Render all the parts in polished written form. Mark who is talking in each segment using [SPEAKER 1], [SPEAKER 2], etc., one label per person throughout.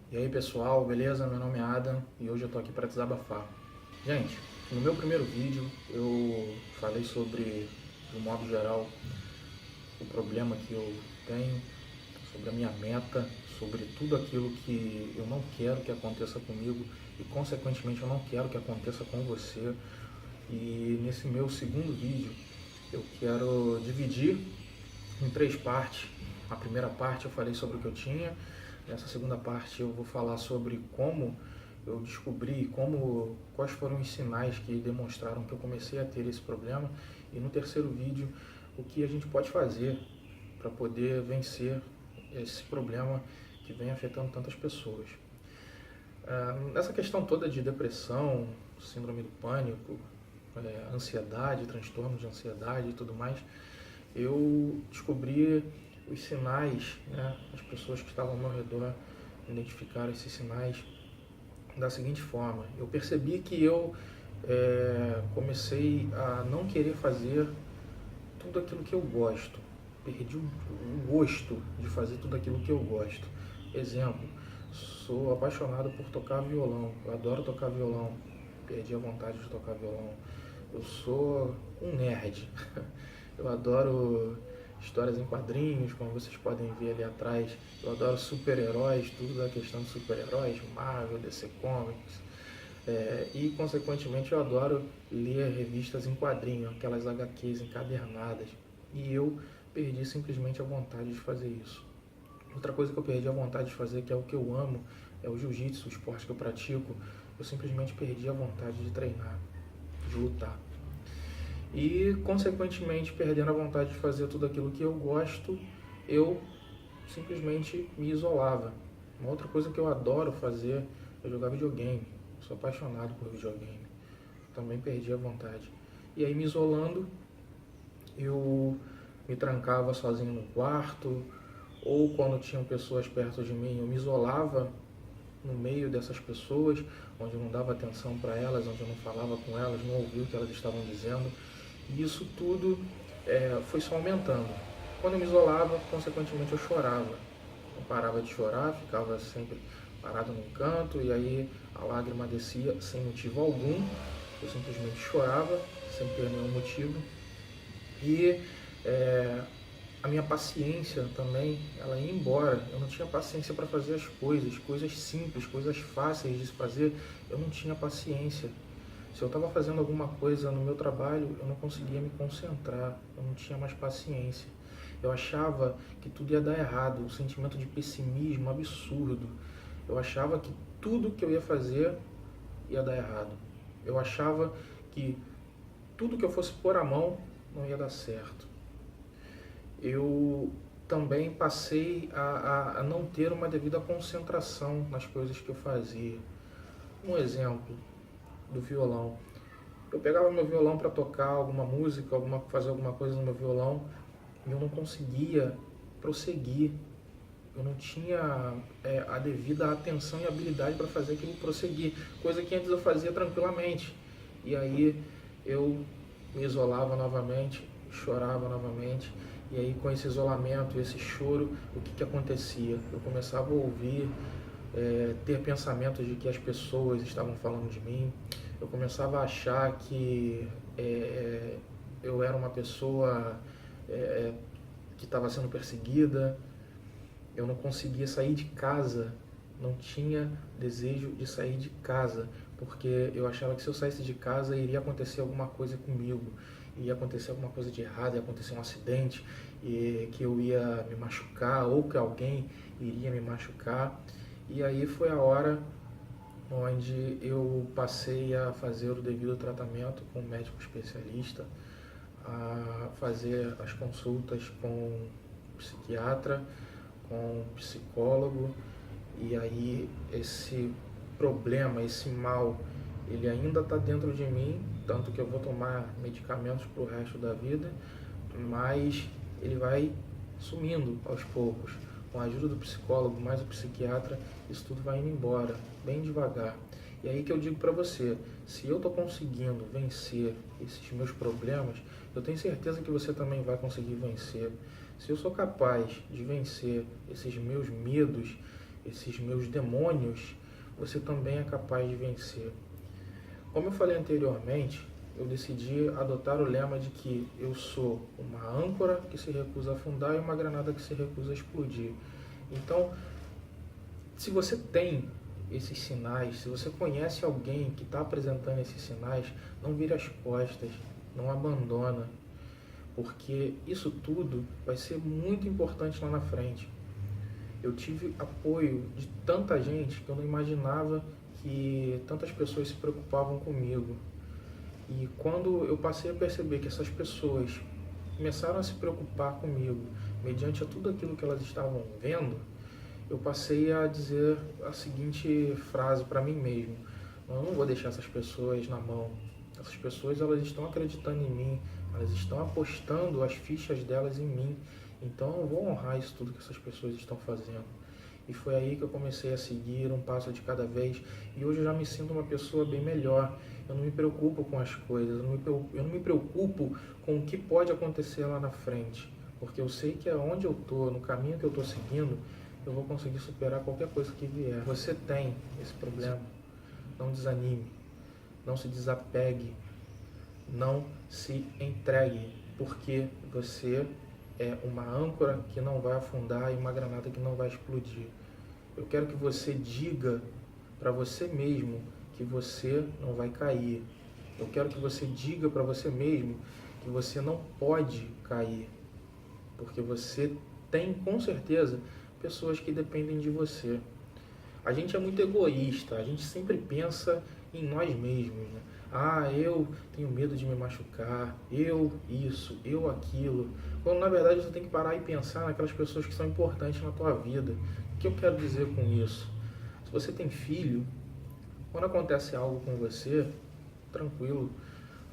[SPEAKER 1] E aí pessoal, beleza? Meu nome é Adam e hoje eu tô aqui para desabafar. Gente, no meu primeiro vídeo eu falei sobre, de um modo geral, o problema que eu tenho, sobre a minha meta, sobre tudo aquilo que eu não quero que aconteça comigo e consequentemente eu não quero que aconteça com você. E nesse meu segundo vídeo eu quero dividir em três partes. A primeira parte eu falei sobre o que eu tinha. Nessa segunda parte eu vou falar sobre como eu descobri, quais foram os sinais que demonstraram que eu comecei a ter esse problema. E no terceiro vídeo, o que a gente pode fazer para poder vencer esse problema que vem afetando tantas pessoas. Nessa questão toda de depressão, síndrome do pânico, ansiedade, transtorno de ansiedade e tudo mais, eu descobri os sinais, né? As pessoas que estavam ao meu redor identificaram esses sinais da seguinte forma: eu percebi que eu comecei a não querer fazer tudo aquilo que eu gosto, perdi o gosto de fazer tudo aquilo que eu gosto. Exemplo, sou apaixonado por tocar violão, eu adoro tocar violão, perdi a vontade de tocar violão. Eu sou um nerd, eu adoro histórias em quadrinhos, como vocês podem ver ali atrás. Eu adoro super-heróis, tudo da questão de super-heróis, Marvel, DC Comics. E, consequentemente, eu adoro ler revistas em quadrinho, aquelas HQs encadernadas. E eu perdi simplesmente a vontade de fazer isso. Outra coisa que eu perdi a vontade de fazer, que é o que eu amo, é o jiu-jitsu, o esporte que eu pratico. Eu simplesmente perdi a vontade de treinar, de lutar. E, consequentemente, perdendo a vontade de fazer tudo aquilo que eu gosto, eu simplesmente me isolava. Uma outra coisa que eu adoro fazer é jogar videogame. Sou apaixonado por videogame. Também perdi a vontade. E aí, me isolando, eu me trancava sozinho no quarto, ou quando tinham pessoas perto de mim, eu me isolava no meio dessas pessoas, onde eu não dava atenção para elas, onde eu não falava com elas, não ouvia o que elas estavam dizendo. E isso tudo foi só aumentando. Quando eu me isolava, consequentemente eu chorava. Eu parava de chorar, ficava sempre parado num canto, e aí a lágrima descia sem motivo algum. Eu simplesmente chorava, sem ter nenhum motivo. E a minha paciência também, ela ia embora. Eu não tinha paciência para fazer as coisas simples, coisas fáceis de se fazer, eu não tinha paciência. Se eu estava fazendo alguma coisa no meu trabalho, eu não conseguia me concentrar, eu não tinha mais paciência. Eu achava que tudo ia dar errado, um sentimento de pessimismo absurdo. Eu achava que tudo que eu ia fazer ia dar errado. Eu achava que tudo que eu fosse pôr a mão não ia dar certo. Eu também passei a não ter uma devida concentração nas coisas que eu fazia. Um exemplo do violão. Eu pegava meu violão para tocar alguma música, fazer alguma coisa no meu violão, e eu não conseguia prosseguir. Eu não tinha a devida atenção e habilidade para fazer aquilo prosseguir, coisa que antes eu fazia tranquilamente. E aí eu me isolava novamente, chorava novamente, e aí com esse isolamento, esse choro, o que acontecia? Eu começava a ouvir, ter pensamentos de que as pessoas estavam falando de mim. Eu começava a achar que eu era uma pessoa que estava sendo perseguida. Eu não conseguia sair de casa, não tinha desejo de sair de casa, porque eu achava que se eu saísse de casa iria acontecer alguma coisa comigo, ia acontecer alguma coisa de errado, ia acontecer um acidente, e que eu ia me machucar, ou que alguém iria me machucar. E aí foi a hora onde eu passei a fazer o devido tratamento com um médico especialista, a fazer as consultas com um psiquiatra, com um psicólogo. E aí esse problema, esse mal, ele ainda está dentro de mim, tanto que eu vou tomar medicamentos para o resto da vida, mas ele vai sumindo aos poucos. Com a ajuda do psicólogo, mais o psiquiatra, isso tudo vai indo embora, bem devagar. E aí que eu digo para você, se eu estou conseguindo vencer esses meus problemas, eu tenho certeza que você também vai conseguir vencer. Se eu sou capaz de vencer esses meus medos, esses meus demônios, você também é capaz de vencer. Como eu falei anteriormente, eu decidi adotar o lema de que eu sou uma âncora que se recusa a afundar e uma granada que se recusa a explodir. Então, se você tem esses sinais, se você conhece alguém que está apresentando esses sinais, não vire as costas, não abandona, porque isso tudo vai ser muito importante lá na frente. Eu tive apoio de tanta gente que eu não imaginava que tantas pessoas se preocupavam comigo. E quando eu passei a perceber que essas pessoas começaram a se preocupar comigo, mediante a tudo aquilo que elas estavam vendo, eu passei a dizer a seguinte frase para mim mesmo: eu não vou deixar essas pessoas na mão. Essas pessoas, elas estão acreditando em mim, elas estão apostando as fichas delas em mim. Então eu vou honrar isso tudo que essas pessoas estão fazendo. E foi aí que eu comecei a seguir um passo de cada vez. E hoje eu já me sinto uma pessoa bem melhor. Eu não me preocupo com as coisas, eu não me preocupo com o que pode acontecer lá na frente. Porque eu sei que aonde eu estou, no caminho que eu estou seguindo, eu vou conseguir superar qualquer coisa que vier. Você tem esse problema, não desanime, não se desapegue, não se entregue, porque você é uma âncora que não vai afundar e uma granada que não vai explodir. Eu quero que você diga para você mesmo que você não vai cair. Eu quero que você diga para você mesmo que você não pode cair, porque você tem, com certeza, pessoas que dependem de você. A gente é muito egoísta, a gente sempre pensa em nós mesmos, né? Ah, eu tenho medo de me machucar, eu isso, eu aquilo. Quando na verdade você tem que parar e pensar naquelas pessoas que são importantes na tua vida. O que eu quero dizer com isso? Se você tem filho, quando acontece algo com você, tranquilo,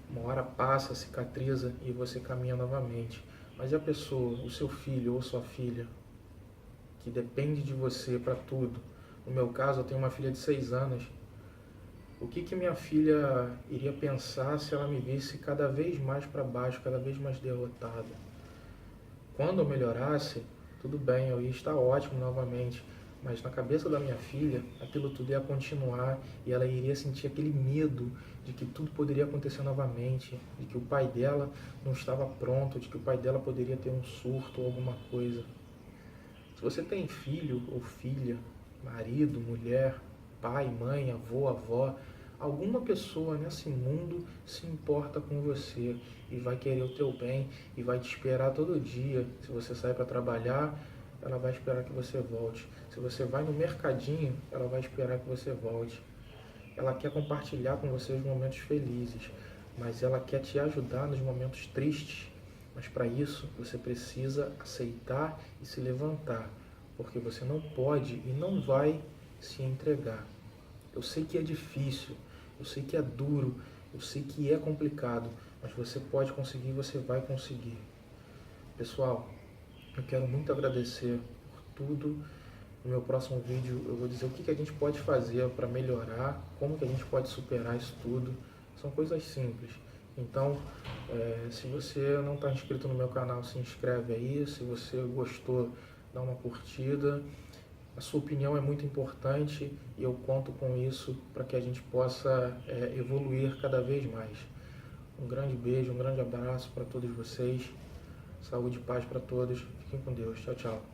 [SPEAKER 1] uma hora passa, cicatriza e você caminha novamente. Mas e a pessoa, o seu filho ou sua filha, que depende de você para tudo? No meu caso, eu tenho uma filha de 6 anos. O que minha filha iria pensar se ela me visse cada vez mais para baixo, cada vez mais derrotada? Quando eu melhorasse, tudo bem, eu ia estar ótimo novamente, mas na cabeça da minha filha, aquilo tudo ia continuar e ela iria sentir aquele medo de que tudo poderia acontecer novamente, de que o pai dela não estava pronto, de que o pai dela poderia ter um surto ou alguma coisa. Se você tem filho ou filha, marido, mulher, pai, mãe, avô, avó, alguma pessoa nesse mundo se importa com você e vai querer o teu bem e vai te esperar todo dia. Se você sai para trabalhar, ela vai esperar que você volte. Se você vai no mercadinho, ela vai esperar que você volte. Ela quer compartilhar com você os momentos felizes, mas ela quer te ajudar nos momentos tristes. Mas para isso, você precisa aceitar e se levantar, porque você não pode e não vai se entregar. Eu sei que é difícil, eu sei que é duro, eu sei que é complicado, mas você pode conseguir, você vai conseguir. Pessoal, eu quero muito agradecer por tudo. No meu próximo vídeo eu vou dizer o que a gente pode fazer para melhorar, como que a gente pode superar isso tudo. São coisas simples. Então, se você não está inscrito no meu canal, se inscreve aí. Se você gostou, dá uma curtida. A sua opinião é muito importante e eu conto com isso para que a gente possa evoluir cada vez mais. Um grande beijo, um grande abraço para todos vocês. Saúde e paz para todos. Fiquem com Deus. Tchau, tchau.